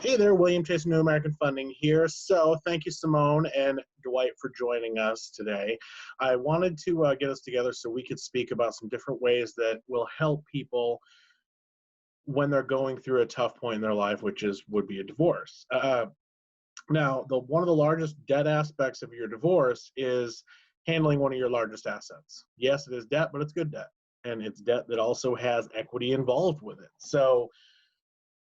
Hey there, William Chase, New American Funding here. So thank you, Simone and Dwight, for joining us today. I wanted to get us together so we could speak about some different ways that will help people when they're going through a tough point in their life, which would be a divorce. Now, one of the largest debt aspects of your divorce is handling one of your largest assets. Yes, it is debt, but it's good debt, and it's debt that also has equity involved with it. So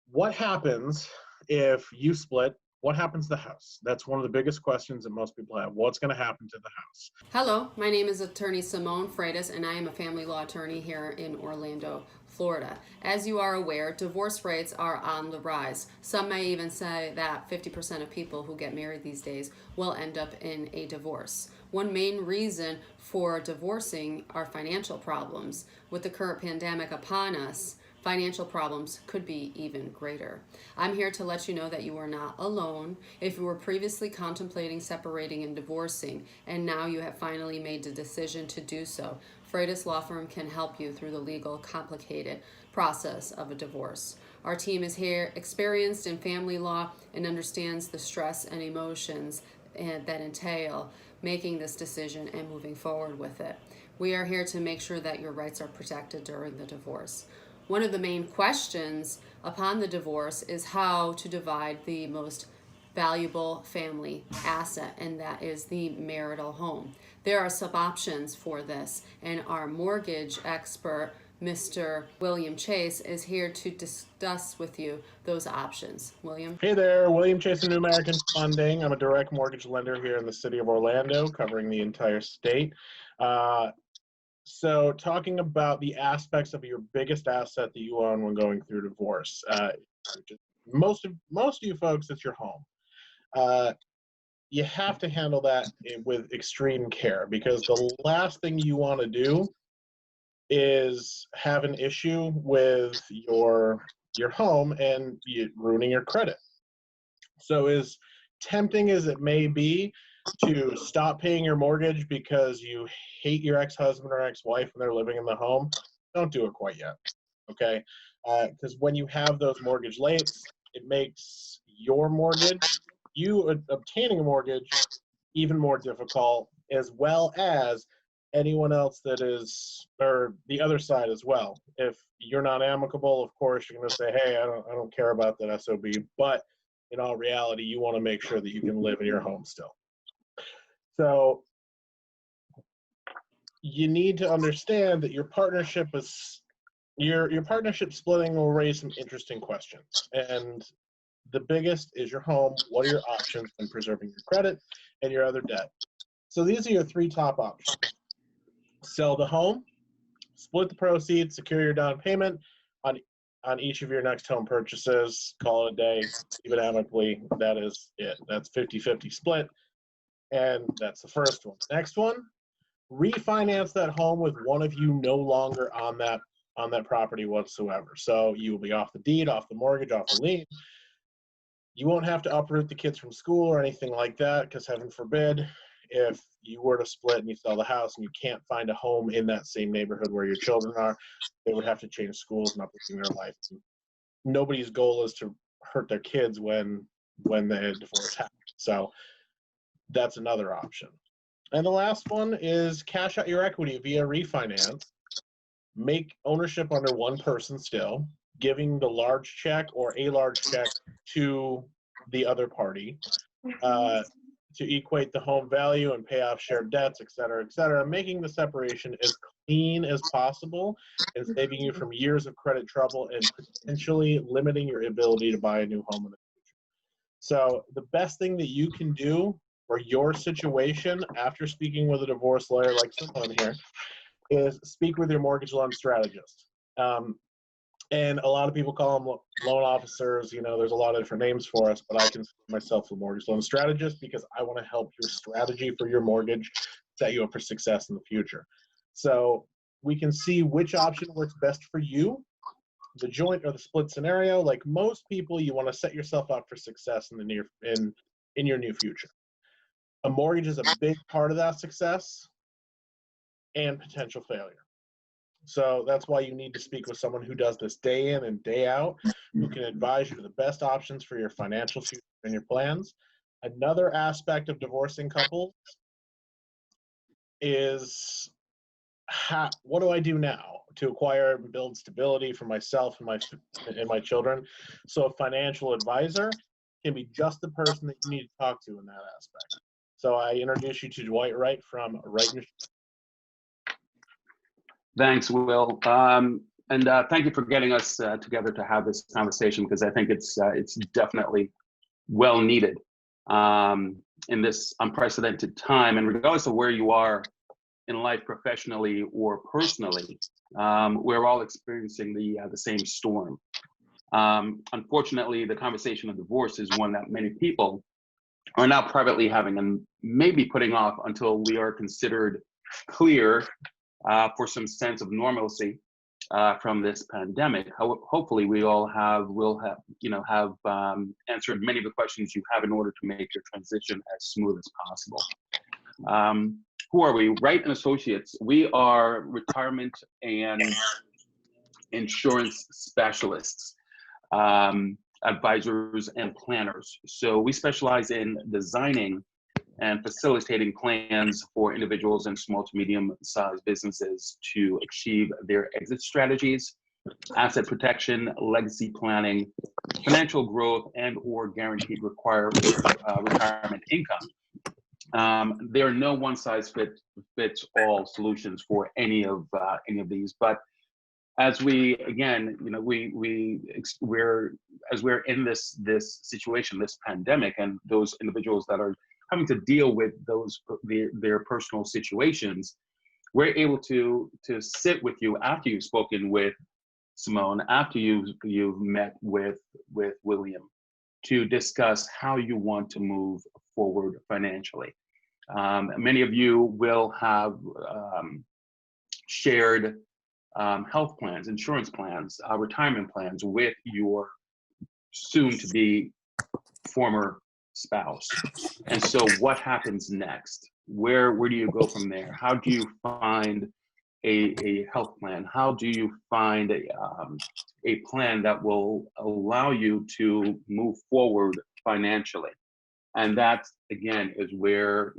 what happens if you split? What happens to the house? That's one of the biggest questions that most people have. What's going to happen to the house? Hello, my name is attorney Simone Freitas, and I am a family law attorney here in Orlando, Florida. As you are aware, divorce rates are on the rise. Some may even say that 50% of people who get married these days will end up in a divorce. One main reason for divorcing are financial problems. With the current pandemic upon us, financial problems could be even greater. I'm here to let you know that you are not alone. If you were previously contemplating separating and divorcing, and now you have finally made the decision to do so, Freitas Law Firm can help you through the legal, complicated process of a divorce. Our team is here, experienced in family law, and understands the stress and emotions that entail making this decision and moving forward with it. We are here to make sure that your rights are protected during the divorce. One of the main questions upon the divorce is how to divide the most valuable family asset, and that is the marital home. There are some options for this, and our mortgage expert, Mr. William Chase, is here to discuss with you those options. William? Hey there, William Chase, New American Funding. I'm a direct mortgage lender here in the city of Orlando, covering the entire state. So talking about the aspects of your biggest asset that you own when going through divorce. Most of you folks, it's your home. You have to handle that with extreme care, because the last thing you want to do is have an issue with your home and ruining your credit. So as tempting as it may be to stop paying your mortgage because you hate your ex-husband or ex-wife when they're living in the home, don't do it quite yet, okay? Because when you have those mortgage lates, it makes your mortgage, you obtaining a mortgage, even more difficult, as well as anyone else that is, or the other side as well. If you're not amicable, of course, you're going to say, hey, I don't care about that SOB, but in all reality, you want to make sure that you can live in your home still. So you need to understand that your partnership splitting will raise some interesting questions. And the biggest is your home. What are your options in preserving your credit and your other debt? So these are your three top options. Sell the home, split the proceeds, secure your down payment on each of your next home purchases, call it a day, keep it amicably. That is it. That's 50-50 split. And that's the first one. Next one, refinance that home with one of you no longer on that property whatsoever. So you will be off the deed, off the mortgage, off the lien. You won't have to uproot the kids from school or anything like that, because heaven forbid, if you were to split and you sell the house and you can't find a home in that same neighborhood where your children are, they would have to change schools and uprooting their life. Nobody's goal is to hurt their kids when the divorce happens. So that's another option. And the last one is cash out your equity via refinance. Make ownership under one person still, giving the large check or a large check to the other party to equate the home value and pay off shared debts, et cetera, making the separation as clean as possible and saving you from years of credit trouble and potentially limiting your ability to buy a new home in the future. So the best thing that you can do for your situation after speaking with a divorce lawyer like Simone here is speak with your mortgage loan strategist. And a lot of people call them loan officers. You know, there's a lot of different names for us, but I consider myself a mortgage loan strategist because I want to help your strategy for your mortgage set you up for success in the future. So we can see which option works best for you, the joint or the split scenario. Like most people, you want to set yourself up for success in the in your new future. A mortgage is a big part of that success and potential failure. So that's why you need to speak with someone who does this day in and day out, who can advise you to the best options for your financial future and your plans. Another aspect of divorcing couples is what do I do now to acquire and build stability for myself and my children? So a financial advisor can be just the person that you need to talk to in that aspect. So I introduce you to Dwight Wright from Wright. Thanks, Will. And thank you for getting us together to have this conversation, because I think it's definitely well needed in this unprecedented time. And regardless of where you are in life, professionally or personally, we're all experiencing the same storm. Unfortunately, the conversation of divorce is one that many people are now privately having and maybe putting off until we are considered clear for some sense of normalcy from this pandemic. Hopefully, we all will have answered many of the questions you have in order to make your transition as smooth as possible. Who are we? Wright and Associates. We are retirement and insurance specialists, advisors, and planners. So we specialize in designing and facilitating plans for individuals and small to medium-sized businesses to achieve their exit strategies, asset protection, legacy planning, financial growth, and/or guaranteed retirement income. There are no one-size-fits-all solutions for any of these, but as we again, we're in this situation, this pandemic, and those individuals that are having to deal with their personal situations, we're able to sit with you after you've spoken with Simone, after you've met with William, to discuss how you want to move forward financially. Many of you will have shared health plans, insurance plans, retirement plans with your soon-to-be former spouse. And so what happens next? Where do you go from there? How do you find a health plan? How do you find a plan that will allow you to move forward financially? And that, again, is where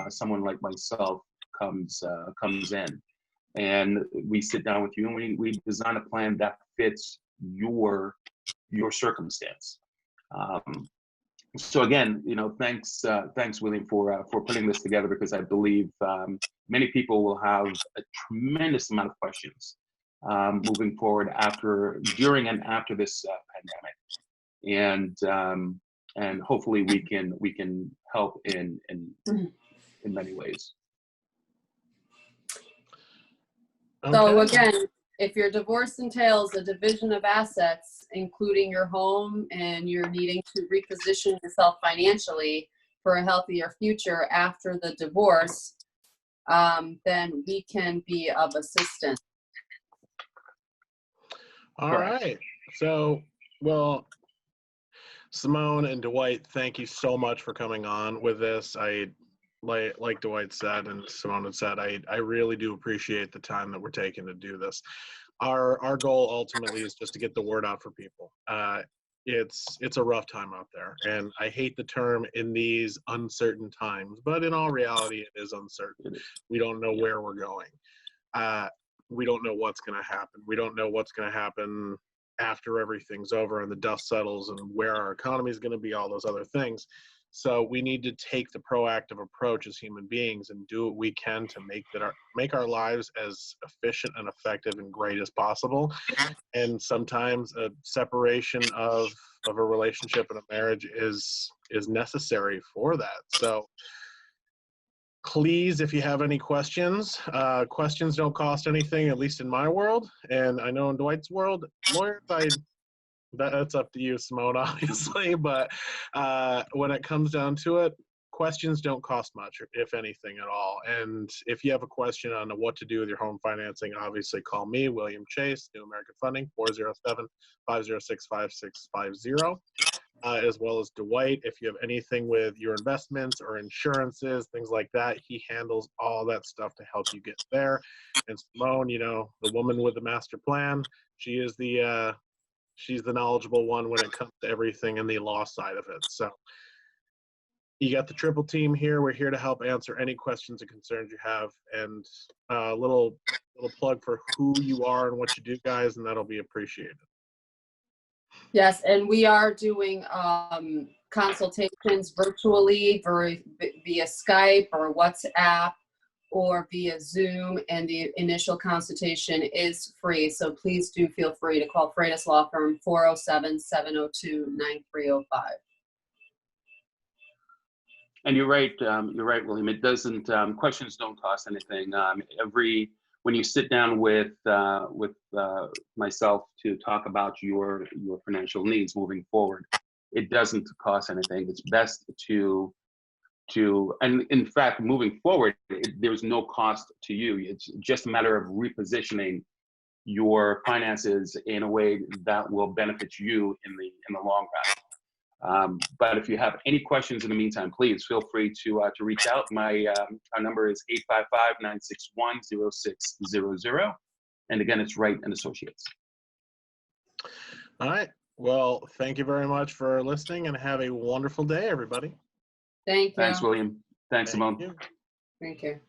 someone like myself comes in. And we sit down with you and we design a plan that fits your circumstance. So again, thanks William for putting this together, because I believe many people will have a tremendous amount of questions moving forward during and after this pandemic, and hopefully we can help in many ways. So again, if your divorce entails a division of assets, including your home, and you're needing to reposition yourself financially for a healthier future after the divorce, then we can be of assistance. All right. So, well, Simone and Dwight, thank you so much for coming on with this. Like Dwight said and Simone had said, I really do appreciate the time that we're taking to do this. Our goal ultimately is just to get the word out for people. It's a rough time out there, and I hate the term "in these uncertain times," but in all reality, it is uncertain. We don't know where we're going. We don't know what's going to happen. We don't know what's going to happen after everything's over and the dust settles, and where our economy is going to be, all those other things. So we need to take the proactive approach as human beings and do what we can to make our lives as efficient and effective and great as possible. And sometimes a separation of a relationship and a marriage is necessary for that. So please, if you have any questions, questions don't cost anything, at least in my world. And I know in Dwight's world, lawyers, that's up to you, Simone, obviously, but when it comes down to it, questions don't cost much, if anything at all. And if you have a question on what to do with your home financing, obviously call me, William Chase, New American Funding, 407-506-5650. as well as Dwight. If you have anything with your investments or insurances, things like that, he handles all that stuff to help you get there. And Simone, you know, the woman with the master plan, she is she's the knowledgeable one when it comes to everything in the law side of it. So you got the triple team here. We're here to help answer any questions and concerns you have. And a little plug for who you are and what you do, guys, and that'll be appreciated. Yes, and we are doing consultations virtually via Skype or WhatsApp or via Zoom, and the initial consultation is free. So please do feel free to call Freitas Law Firm 407-702-9305. And you're right, William. It doesn't. Questions don't cost anything. When you sit down with myself to talk about your financial needs moving forward, it doesn't cost anything. It's best to and in fact, moving forward, there's no cost to you. It's just a matter of repositioning your finances in a way that will benefit you in the long run. But if you have any questions in the meantime, please feel free to reach out. Our number is 855-961-0600. And again, it's Wright and Associates. All right. Well, thank you very much for listening, and have a wonderful day, everybody. Thank you. Thanks, William. Thanks, Simone. You. Thank you.